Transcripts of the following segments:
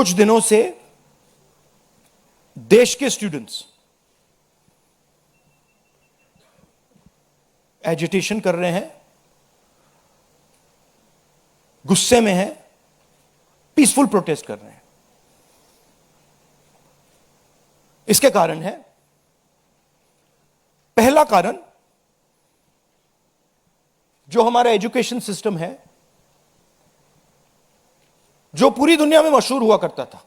कुछ दिनों से देश के स्टूडेंट्स एजिटेशन कर रहे हैं, गुस्से में हैं, पीसफुल प्रोटेस्ट कर रहे हैं। इसके कारण है, पहला कारण जो हमारा एजुकेशन सिस्टम है, जो पूरी दुनिया में मशहूर हुआ करता था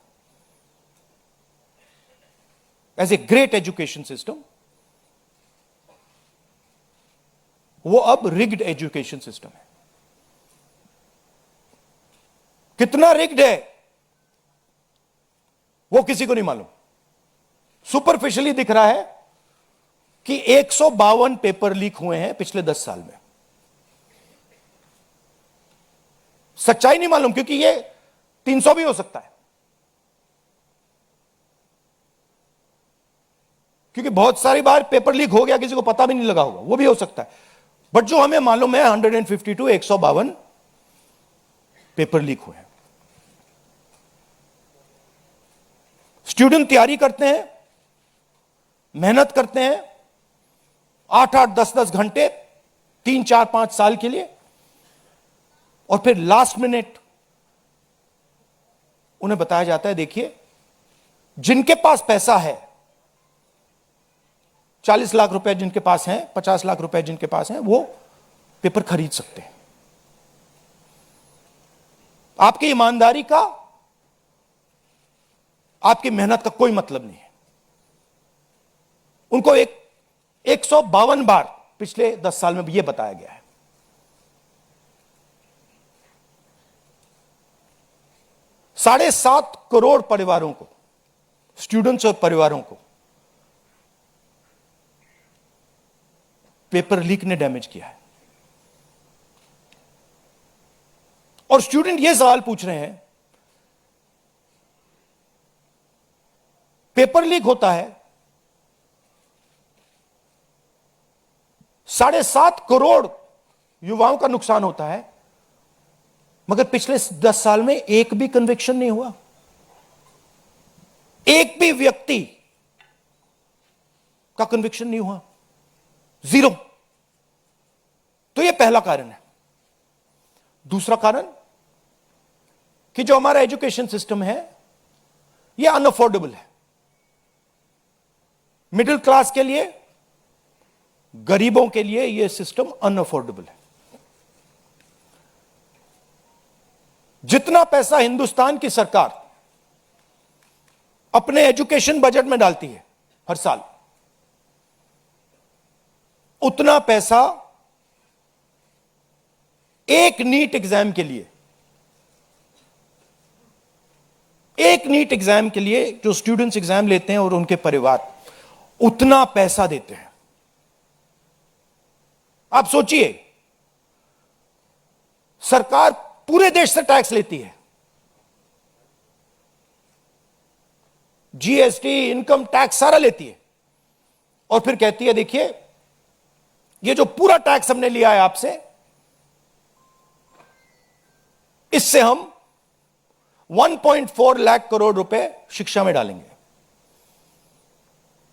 as a great education system, वो अब रिग्ड एजुकेशन सिस्टम है। कितना रिग्ड है वो किसी को नहीं मालूम। सुपरफिशियली दिख रहा है कि 152 पेपर लीक हुए हैं पिछले 10 साल में। सच्चाई नहीं मालूम, क्योंकि ये 300 भी हो सकता है, क्योंकि बहुत सारी बार पेपर लीक हो गया, किसी को पता भी नहीं लगा होगा, वो भी हो सकता है। बट जो हमें मालूम है 152 152 पेपर लीक हुए हैं। स्टूडेंट तैयारी करते हैं, मेहनत करते हैं 8-8 10-10 घंटे 3-4-5 साल के लिए, और फिर लास्ट मिनट उन्हें बताया जाता है, देखिए जिनके पास पैसा है, 40 लाख रुपए जिनके पास हैं, 50 लाख रुपए जिनके पास हैं, वो पेपर खरीद सकते हैं। आपकी ईमानदारी का, आपकी मेहनत का कोई मतलब नहीं है। उनको 152 बार पिछले 10 साल में यह बताया गया है। $7.5 करोड़ परिवारों को, स्टूडेंट्स और परिवारों को पेपर लीक ने डैमेज किया है। और स्टूडेंट यह सवाल पूछ रहे हैं, पेपर लीक होता है, 7.5 करोड़ युवाओं का नुकसान होता है, मगर पिछले 10 साल में एक भी कन्विक्शन नहीं हुआ, एक भी व्यक्ति का कन्विक्शन नहीं हुआ, 0। तो यह पहला कारण है। दूसरा कारण कि जो हमारा एजुकेशन सिस्टम है यह अनअफोर्डेबल है। मिडिल क्लास के लिए, गरीबों के लिए यह सिस्टम अनअफोर्डेबल है। जितना पैसा हिंदुस्तान की सरकार अपने एजुकेशन बजट में डालती है हर साल, उतना पैसा एक नीट एग्जाम के लिए, जो स्टूडेंट्स एग्जाम लेते हैं और उनके परिवार, उतना पैसा देते हैं। आप सोचिए, सरकार पूरे देश से टैक्स लेती है, जीएसटी, इनकम टैक्स सारा लेती है, और फिर कहती है देखिए ये जो पूरा टैक्स हमने लिया है आपसे, इससे हम 1.4 लाख करोड़ रुपए शिक्षा में डालेंगे।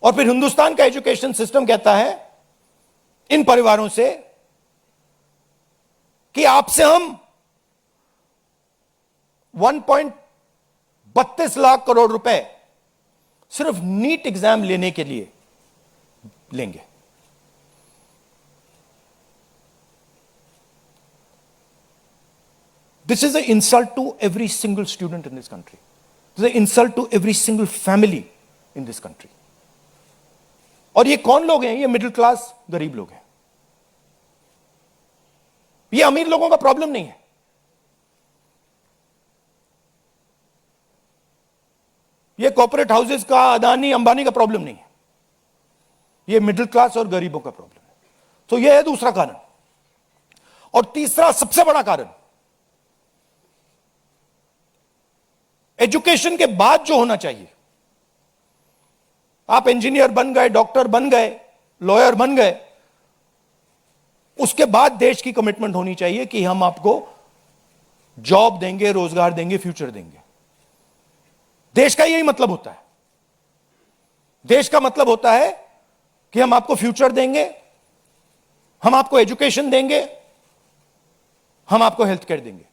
और फिर हिंदुस्तान का एजुकेशन सिस्टम कहता है इन परिवारों से कि आपसे हम 1.32 लाख करोड़ रुपए सिर्फ नीट एग्जाम लेने के लिए लेंगे। This is an insult to every single student in this country. This is an insult to every single family in this country. और ये कौन लोग हैं? ये मिडिल क्लास गरीब लोग हैं। ये अमीर लोगों का प्रॉब्लम नहीं है। ये कॉर्पोरेट हाउसेस का, अदानी अंबानी का प्रॉब्लम नहीं है। ये मिडिल क्लास और गरीबों का प्रॉब्लम है। तो यह है दूसरा कारण। और तीसरा सबसे बड़ा कारण, एजुकेशन के बाद जो होना चाहिए, आप इंजीनियर बन गए, डॉक्टर बन गए, लॉयर बन गए, उसके बाद देश की कमिटमेंट होनी चाहिए कि हम आपको जॉब देंगे, रोजगार देंगे, फ्यूचर देंगे। देश का यही मतलब होता है। देश का मतलब होता है कि हम आपको फ्यूचर देंगे, हम आपको एजुकेशन देंगे, हम आपको हेल्थ केयर देंगे।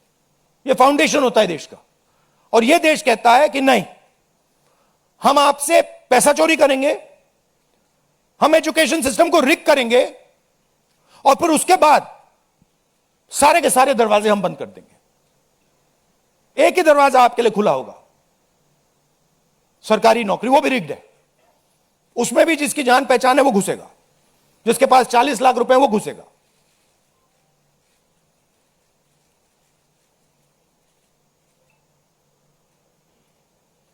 यह फाउंडेशन होता है देश का। और यह देश कहता है कि नहीं, हम आपसे पैसा चोरी करेंगे, हम एजुकेशन सिस्टम को रिग करेंगे और फिर उसके बाद सारे के सारे दरवाजे हम बंद कर देंगे। एक ही दरवाजा आपके लिए खुला होगा, सरकारी नौकरी, वो भी रिग्ड है। उसमें भी जिसकी जान पहचान है वो घुसेगा, जिसके पास 40 लाख रुपए वो घुसेगा।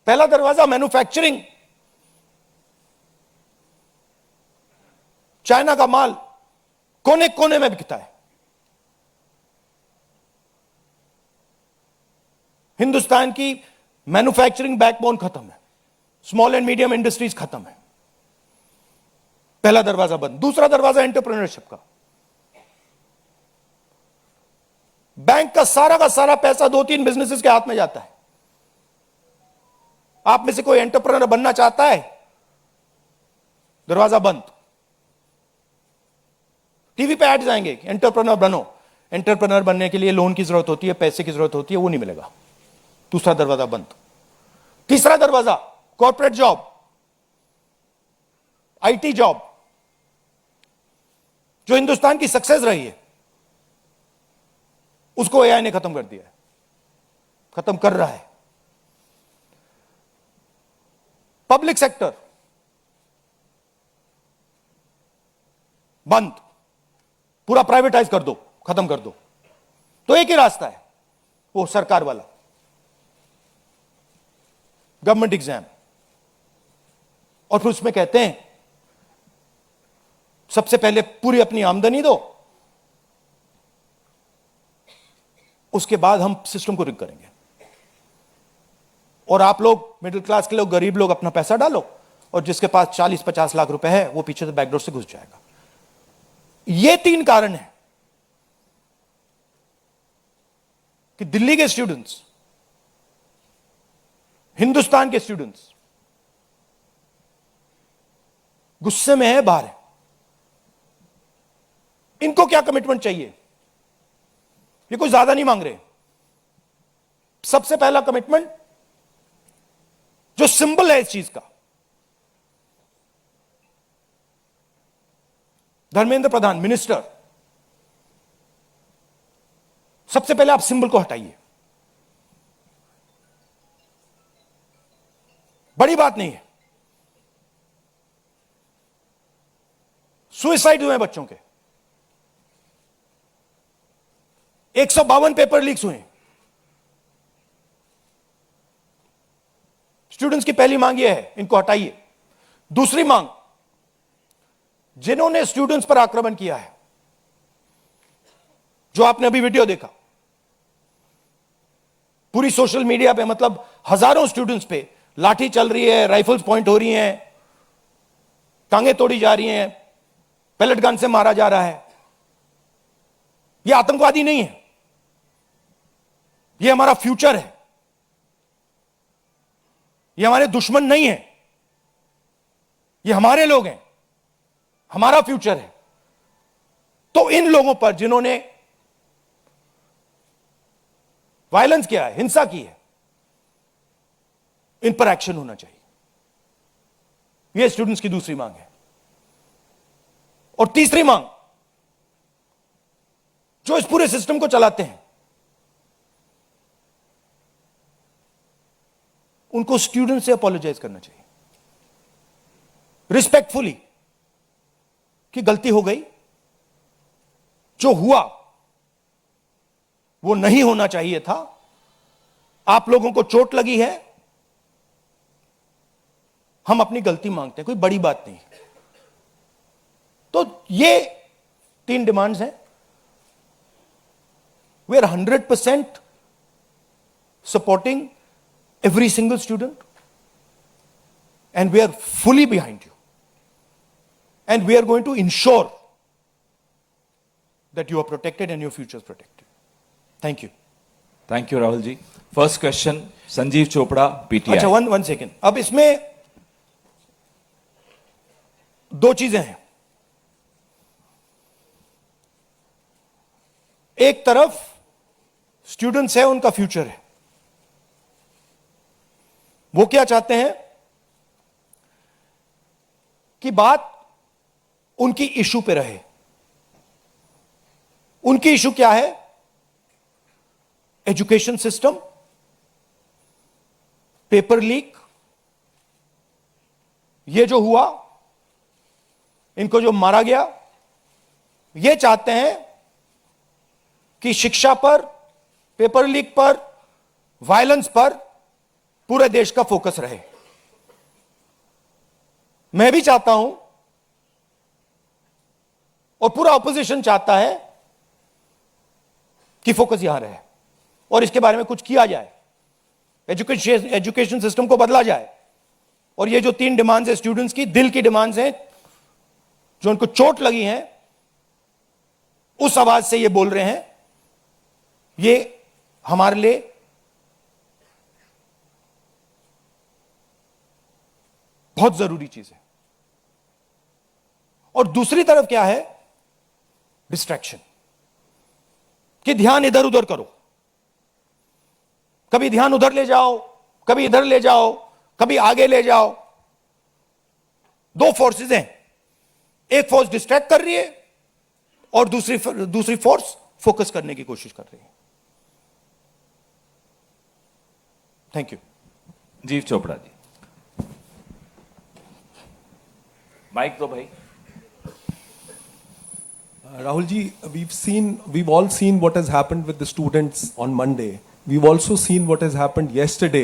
पहला दरवाजा मैन्युफैक्चरिंग, चाइना का माल कोने कोने में बिकता है, हिंदुस्तान की मैन्युफैक्चरिंग बैकबोन खत्म है, स्मॉल एंड मीडियम इंडस्ट्रीज खत्म है। पहला दरवाजा बंद। दूसरा दरवाजा एंटरप्रेन्योरशिप का। बैंक का सारा पैसा 2-3 बिजनेसेस के हाथ में जाता है। आप में से कोई एंटरप्रेन्योर बनना चाहता है, दरवाजा बंद। टीवी पे एड्स आएंगे, एंटरप्रेन्योर बनो। एंटरप्रेन्योर बनने के लिए लोन की जरूरत होती है, पैसे की जरूरत होती है, वो नहीं मिलेगा। दूसरा दरवाजा बंद। तीसरा दरवाजा कॉर्पोरेट जॉब, आईटी जॉब, जो हिंदुस्तान की सक्सेस रही है, उसको एआई ने खत्म कर दिया है, खत्म कर रहा है। पब्लिक सेक्टर बंद, पूरा प्राइवेटाइज कर दो, खत्म कर दो। तो एक ही रास्ता है, वो सरकार वाला, गवर्नमेंट एग्जाम। और फिर उसमें कहते हैं सबसे पहले पूरी अपनी आमदनी दो, उसके बाद हम सिस्टम को रिग करेंगे। और आप लोग मिडिल क्लास के लोग, गरीब लोग अपना पैसा डालो, और जिसके पास 40-50 लाख रुपए है वो पीछे से बैकडोर से घुस जाएगा। ये 3 कारण है कि दिल्ली के स्टूडेंट्स, हिंदुस्तान के स्टूडेंट्स गुस्से में है, बाहर है। इनको क्या कमिटमेंट चाहिए? ये कोई ज्यादा नहीं मांग रहे। सबसे पहला कमिटमेंट जो सिंबल है इस चीज का, धर्मेंद्र प्रधान मिनिस्टर, सबसे पहले आप सिंबल को हटाइए। बड़ी बात नहीं है। सुसाइड हुए बच्चों के, 152 पेपर लीक्स हुए। स्टूडेंट्स की पहली मांग यह है, इनको हटाइए। दूसरी मांग, जिन्होंने स्टूडेंट्स पर आक्रमण किया है, जो आपने अभी वीडियो देखा, पूरी सोशल मीडिया पे, मतलब हजारों स्टूडेंट्स पे लाठी चल रही है, राइफल्स पॉइंट हो रही हैं, टांगे तोड़ी जा रही हैं, पेलेट गन से मारा जा रहा है। यह आतंकवादी नहीं है, यह हमारा फ्यूचर है, ये हमारे दुश्मन नहीं है, ये हमारे लोग हैं, हमारा फ्यूचर है। तो इन लोगों पर जिन्होंने वायलेंस किया है, हिंसा की है, इन पर एक्शन होना चाहिए। यह स्टूडेंट्स की दूसरी मांग है। और तीसरी मांग, जो इस पूरे सिस्टम को चलाते हैं, उनको स्टूडेंट से अपोलोजाइज करना चाहिए रिस्पेक्टफुली, कि गलती हो गई, जो हुआ वो नहीं होना चाहिए था, आप लोगों को चोट लगी है, हम अपनी गलती मांगते हैं, कोई बड़ी बात नहीं। तो ये 3 डिमांड्स हैं। We are 100% supporting every single student, and we are fully behind you, and we are going to ensure that you are protected and your future is protected. Thank you. Thank you Rahul ji. First question Sanjeev Chopra, PTI. अच्छा, one second. अब इसमें दो चीजें हैं। एक तरफ students है, उनका फ्यूचर है। वो क्या चाहते हैं कि बात उनकी इशू पे रहे। उनकी इशू क्या है? एजुकेशन सिस्टम, पेपर लीक, ये जो हुआ, इनको जो मारा गया, ये चाहते हैं कि शिक्षा पर, पेपर लीक पर, वायलेंस पर पूरे देश का फोकस रहे। मैं भी चाहता हूं और पूरा ऑपोजिशन चाहता है कि फोकस यहां रहे और इसके बारे में कुछ किया जाए, एजुकेशन सिस्टम को बदला जाए। और ये जो 3 डिमांड्स है स्टूडेंट्स की, दिल की डिमांड्स हैं, जो उनको चोट लगी हैं, उस आवाज से ये बोल रहे हैं, ये हमारे लिए बहुत जरूरी चीज है। और दूसरी तरफ क्या है? डिस्ट्रैक्शन, कि ध्यान इधर उधर करो, कभी ध्यान उधर ले जाओ, कभी इधर ले जाओ, कभी आगे ले जाओ। 2 फोर्सेस हैं, एक फोर्स डिस्ट्रैक्ट कर रही है और दूसरी फोर्स फोकस करने की कोशिश कर रही है। Thank you. जीव चोपड़ा जी, माइक दो भाई। Rahul ji, we've all seen what has happened with the students on Monday. We've also seen what has happened yesterday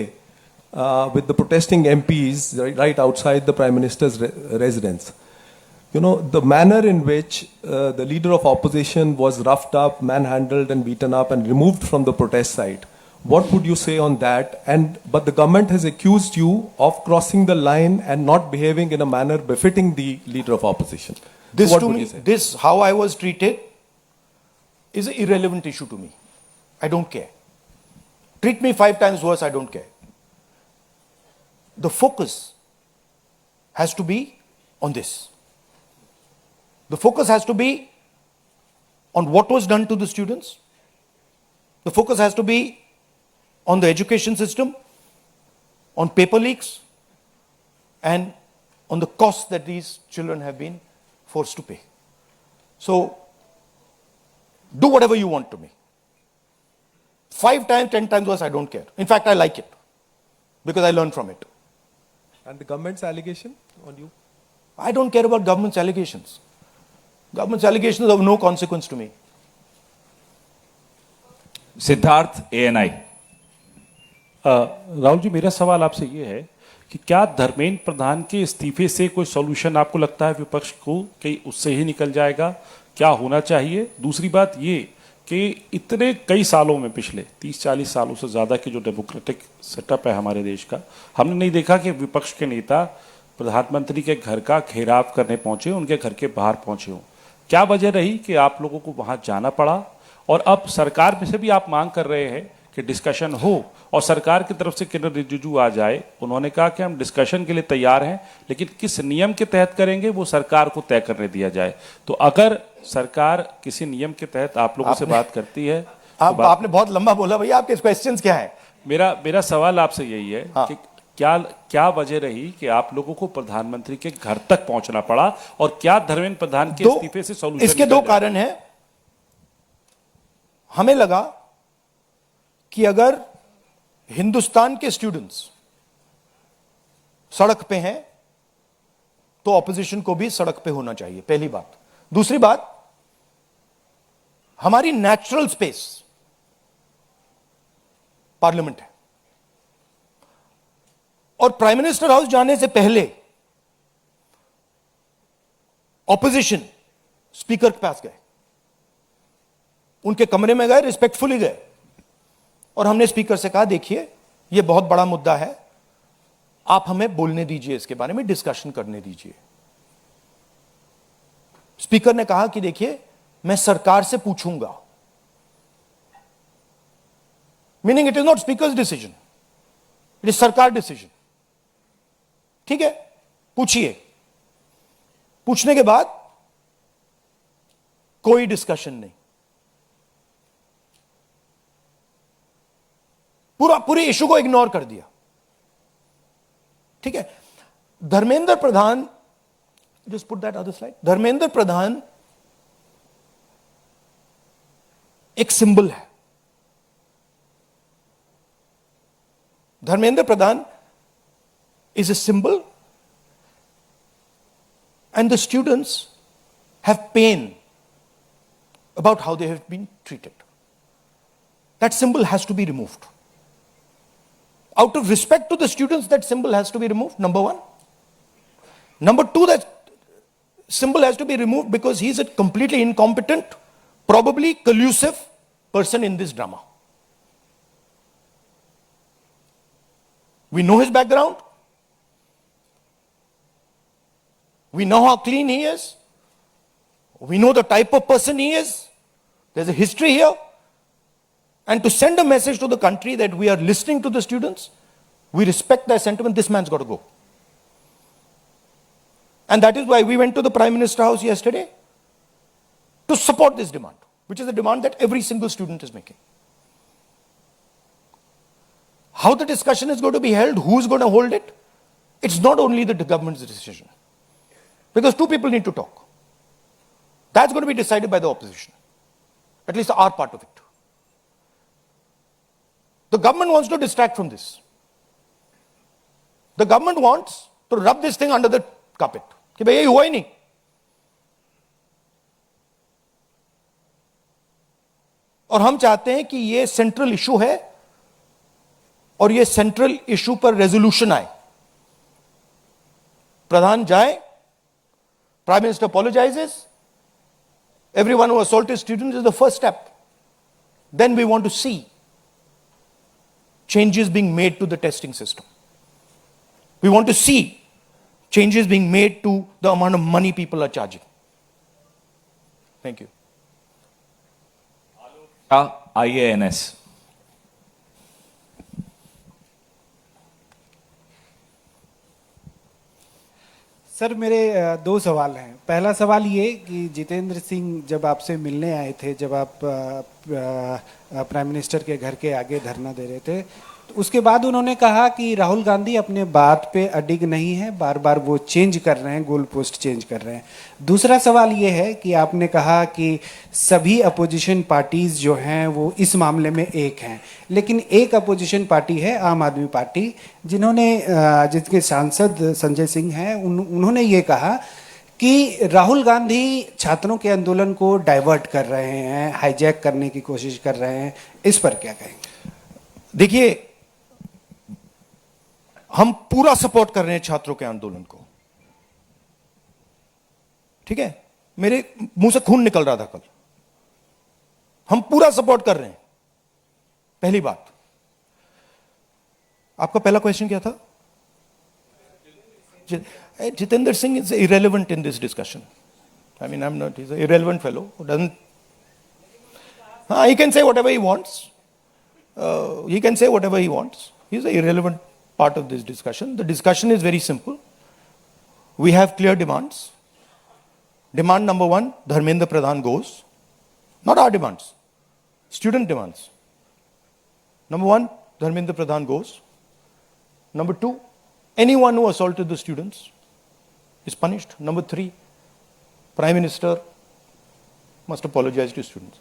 with the protesting MPs right outside the Prime Minister's residence. You know, the manner in which the leader of opposition was roughed up, manhandled and beaten up and removed from the protest site. What would you say on that? But the government has accused you of crossing the line and not behaving in a manner befitting the leader of opposition. This What to would me, you say? this how I was treated is an irrelevant issue to me. I don't care. Treat me 5 times worse, I don't care. The focus has to be on this. The focus has to be on what was done to the students. The focus has to be on the education system, on paper leaks, and on the costs that these children have been forced to pay. So, do whatever you want to me. 5 times, 10 times worse, I don't care. In fact, I like it because I learn from it. And the government's allegation on you? I don't care about government's allegations. Government's allegations are of no consequence to me. Siddharth, ANI. Rahul ji, मेरा सवाल आपसे ये है कि क्या धर्मेंद्र प्रधान के इस्तीफे से कोई सॉल्यूशन आपको लगता है विपक्ष को कि उससे ही निकल जाएगा? क्या होना चाहिए? दूसरी बात ये कि इतने कई सालों में, पिछले 30-40 सालों से ज़्यादा की जो डेमोक्रेटिक सेटअप है हमारे देश का, हमने नहीं देखा कि विपक्ष के नेता प्रधानमंत्री के घर का घेराव करने पहुंचे, उनके घर के बाहर पहुंचे हों। क्या वजह रही कि आप लोगों को वहां जाना पड़ा? और अब सरकार में से भी आप मांग कर रहे हैं कि डिस्कशन हो और सरकार की तरफ से किरण रिजिजू आ जाए। उन्होंने कहा कि हम डिस्कशन के लिए तैयार हैं, लेकिन किस नियम के तहत करेंगे वो सरकार को तय करने दिया जाए। तो अगर सरकार किसी नियम के तहत आप लोगों से बात करती है, आपने बहुत लंबा बोला भैया, आपके क्वेश्चंस क्या है? मेरा सवाल आपसे यही है हाँ। कि क्या वजह रही कि आप लोगों को प्रधानमंत्री के घर तक पहुंचना पड़ा, और क्या धर्मेंद्र प्रधान के इस्तीफे से सॉल्यूशन? इसके 2 कारण हैं। हमें लगा कि अगर हिंदुस्तान के स्टूडेंट्स सड़क पे हैं तो ऑपोजिशन को भी सड़क पे होना चाहिए, पहली बात। दूसरी बात, हमारी नेचुरल स्पेस पार्लियामेंट है और प्राइम मिनिस्टर हाउस जाने से पहले ऑपोजिशन स्पीकर के पास गए, उनके कमरे में गए, रिस्पेक्टफुली गए, और हमने स्पीकर से कहा देखिए यह बहुत बड़ा मुद्दा है, आप हमें बोलने दीजिए, इसके बारे में डिस्कशन करने दीजिए। स्पीकर ने कहा कि देखिए मैं सरकार से पूछूंगा, meaning it is not speakers decision, it is सरकार डिसीजन। ठीक है, पूछिए। पूछने के बाद कोई डिस्कशन नहीं, पूरे इशू को इग्नोर कर दिया। ठीक है, Dharmendra Pradhan, just put that other slide. Dharmendra Pradhan एक सिंबल है। धर्मेंद्र प्रधान is a symbol, and the students have pain about how they have been treated. That symbol has to be removed. Out of respect to the students, that symbol has to be removed, number one. Number two, that symbol has to be removed because he is a completely incompetent, probably collusive person in this drama. We know his background. We know how clean he is. We know the type of person he is. There's a history here. And to send a message to the country that we are listening to the students, we respect their sentiment, this man's got to go. And that is why we went to the Prime Minister House yesterday to support this demand, which is a demand that every single student is making. How the discussion is going to be held, who's going to hold it, it's not only the government's decision. Because two people need to talk. That's going to be decided by the opposition. At least our part of it. The government wants to distract from this. The government wants to rub this thing under the carpet. कि भाई ये हुआ ही नहीं. और हम चाहते हैं कि ये सेंट्रल इशू है और ये सेंट्रल इशू पर रेजोल्यूशन आए. प्रधान जाए, Prime Minister apologizes. Everyone who assaulted students is the first step. Then we want to see changes being made to the testing system. We want to see changes being made to the amount of money people are charging. Thank you. IANS. Sir मेरे दो सवाल हैं। पहला सवाल ये कि जितेंद्र सिंह जब आपसे मिलने आए थे, जब आप प्राइम मिनिस्टर के घर के आगे धरना दे रहे थे, तो उसके बाद उन्होंने कहा कि राहुल गांधी अपने बात पे अडिग नहीं है, बार बार वो चेंज कर रहे हैं, गोल पोस्ट चेंज कर रहे हैं। दूसरा सवाल ये है कि आपने कहा कि सभी अपोजिशन पार्टीज जो हैं वो इस मामले में एक हैं, लेकिन एक अपोजिशन पार्टी है आम आदमी पार्टी, जिसके सांसद संजय सिंह हैं, उन्होंने ये कहा कि राहुल गांधी छात्रों के आंदोलन को डाइवर्ट कर रहे हैं, हाईजैक करने की कोशिश कर रहे हैं। इस पर क्या कहेंगे? देखिए, हम पूरा सपोर्ट कर रहे हैं छात्रों के आंदोलन को। ठीक है, मेरे मुंह से खून निकल रहा था कल। हम पूरा सपोर्ट कर रहे हैं। पहली बात, आपका पहला क्वेश्चन क्या था? Jitendra Singh is irrelevant in this discussion. I mean, he's an irrelevant fellow who doesn't. He can say whatever he wants. He can say whatever he wants. He's an irrelevant part of this discussion. The discussion is very simple. We have clear demands. Demand number one, Dharmendra Pradhan goes. Not our demands, student demands. Number one, Dharmendra Pradhan goes. Number two, anyone who assaulted the students is punished. Number three, Prime Minister must apologize to students.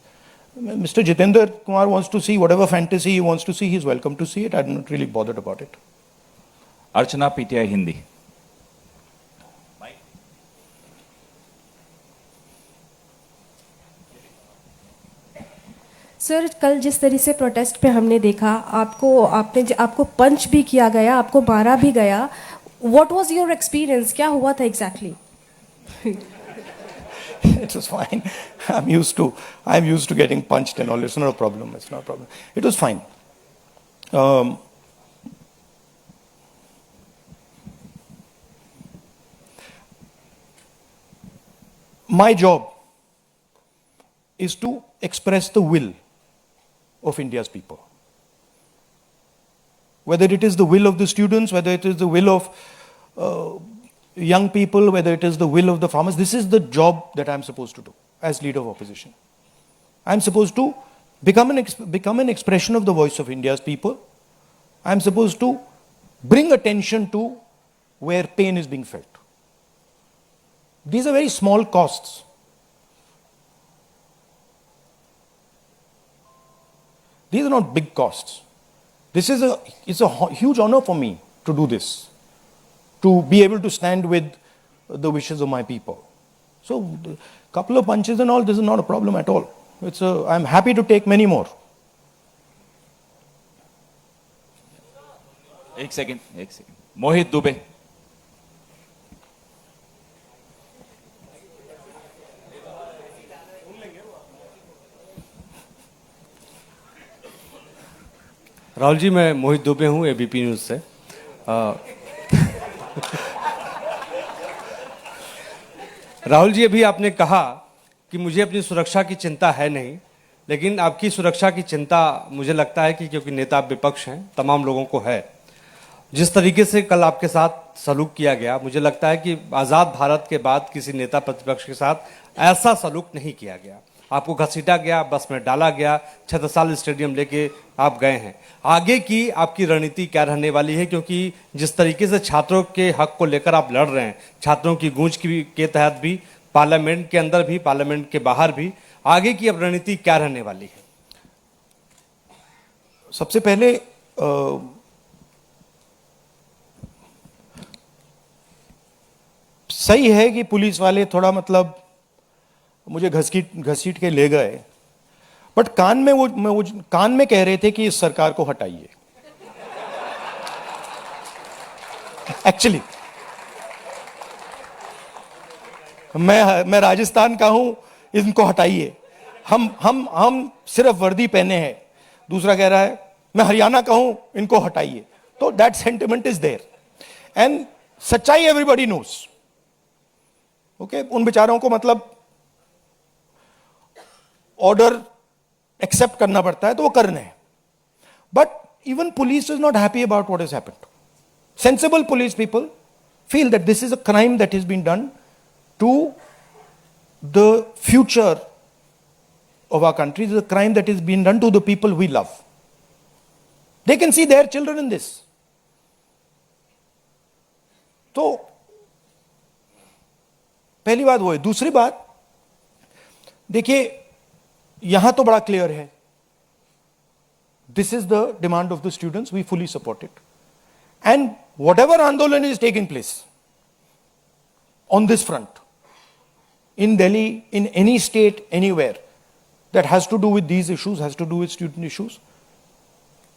Mr. Jitendra Kumar wants to see whatever fantasy he wants to see. He's welcome to see it. I'm not really bothered about it. Archana, PTI Hindi. Sir, कल जिस तरह से protest पे हमने देखा, आपको पंच भी किया गया, आपको मारा भी गया। What was your experience? क्या हुआ था exactly? It was fine. I'm used to getting punched and all. It's not a problem. It's not a problem. It was fine. My job is to express the will of India's people. whether it is the will of the students, whether it is the will of young people, whether it is the will of the farmers. This is the job that I'm supposed to do as leader of opposition. I'm supposed to become an expression of the voice of India's people. I'm supposed to bring attention to where pain is being felt. These are very small costs. These are not big costs. It's a huge honor for me to do this, to be able to stand with the wishes of my people. So, a couple of punches and all, this is not a problem at all. I'm happy to take many more. एक second मोहित दुबे. राहुल जी, मैं मोहित दुबे हूँ ABP news से. राहुल जी, अभी आपने कहा कि मुझे अपनी सुरक्षा की चिंता है नहीं, लेकिन आपकी सुरक्षा की चिंता मुझे लगता है कि क्योंकि नेता विपक्ष हैं, तमाम लोगों को है. जिस तरीके से कल आपके साथ सलूक किया गया, मुझे लगता है कि आज़ाद भारत के बाद किसी नेता प्रतिपक्ष के साथ ऐसा सलूक नहीं किया गया. आपको घसीटा गया, बस में डाला गया, छत्रसाल स्टेडियम लेके आप गए हैं. आगे की आपकी रणनीति क्या रहने वाली है? क्योंकि जिस तरीके से छात्रों के हक को लेकर आप लड़ रहे हैं, छात्रों की गूंज के तहत भी, पार्लियामेंट के अंदर भी, पार्लियामेंट के बाहर भी, आगे की अब रणनीति क्या रहने वाली है? सबसे पहले सही है कि पुलिस वाले थोड़ा मतलब मुझे घसीट के ले गए, बट कान में कह रहे थे कि इस सरकार को हटाइए. एक्चुअली मैं राजस्थान का हूं, इनको हटाइए. हम सिर्फ वर्दी पहने हैं. दूसरा कह रहा है मैं हरियाणा का हूं, इनको हटाइए. तो that sentiment is there and सच्चाई एवरीबॉडी नोस. ओके, उन बेचारों को मतलब ऑर्डर एक्सेप्ट करना पड़ता है, तो वो करने हैं. But even police is not happy about what has happened. Sensible police people feel that this is a crime that is been done to the future of our country. This is a crime that is being done to the people we love. They can see their children in this. तो पहली बात वो है. दूसरी बात देखिए, यहां तो बड़ा क्लियर है. This is the demand of the students. We fully support it. And whatever आंदोलन is taking place on this front, in Delhi, in any state, anywhere, that has to do with these issues, has to do with student issues.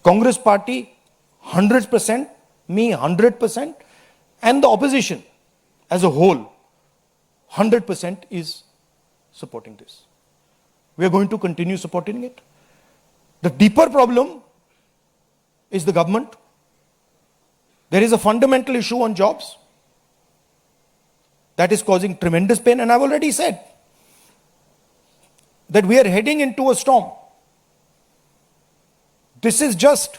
Congress party 100%, me 100%, and the opposition as a whole 100% is supporting this. We are going to continue supporting it. The deeper problem is the government. There is a fundamental issue on jobs that is causing tremendous pain, and I've already said that we are heading into a storm. This is just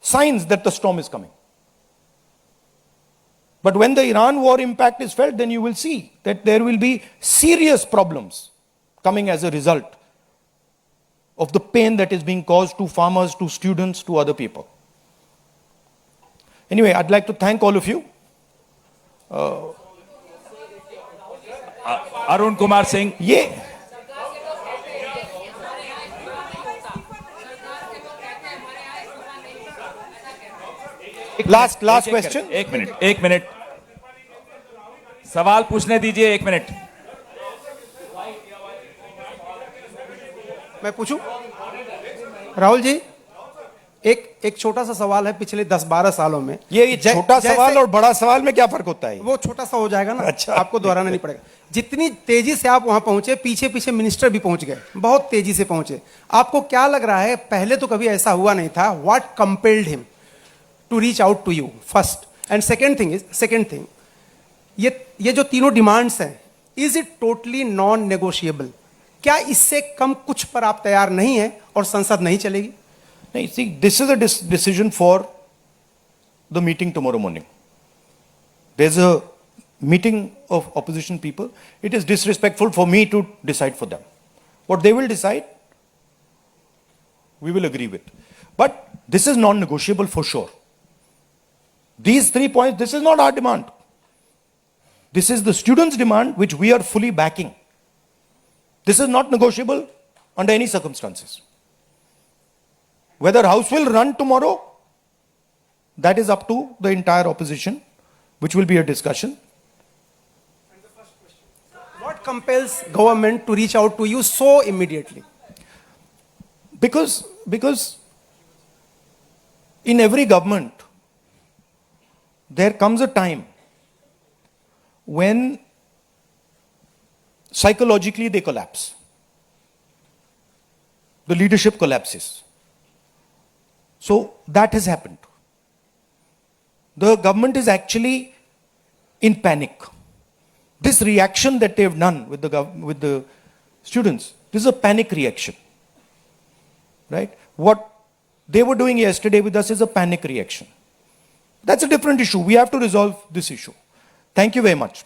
signs that the storm is coming. But when the Iran war impact is felt, then you will see that there will be serious problems coming as a result of the pain that is being caused to farmers, to students, to other people. Anyway, I'd like to thank all of you. Arun Kumar Singh. ये last question. एक minute सवाल पूछने दीजिए. 1 minute. मैं पूछूं? राहुल जी, एक छोटा सा सवाल है. पिछले 10-12 सालों में ये छोटा सवाल और बड़ा सवाल में क्या फर्क होता है? वो छोटा सा हो जाएगा ना. अच्छा, आपको दोहराना नहीं पड़ेगा. जितनी तेजी से आप वहां पहुंचे, पीछे पीछे मिनिस्टर भी पहुंच गए, बहुत तेजी से पहुंचे. आपको क्या लग रहा है, पहले तो कभी ऐसा हुआ नहीं था? What compelled him to reach out to you first? And second thing, ये जो तीनों डिमांड्स हैं, is it totally non negotiable? क्या इससे कम कुछ पर आप तैयार नहीं है और संसद नहीं चलेगी? No, see, this is a decision for the meeting tomorrow morning. There's a meeting of opposition people. It is disrespectful for me to decide for them. What they will decide, we will agree with. But this is non-negotiable for sure. These 3 points, this is not our demand. This is the students' demand, which we are fully backing. This is not negotiable under any circumstances. Whether House will run tomorrow, that is up to the entire opposition, which will be a discussion. What compels government to reach out to you so immediately? Because in every government, there comes a time when psychologically they collapse. The leadership collapses. So that has happened. The government is actually in panic. This reaction that they have done with the students, this is a panic reaction. Right? What they were doing yesterday with us is a panic reaction. That's a different issue. We have to resolve this issue. Thank you very much.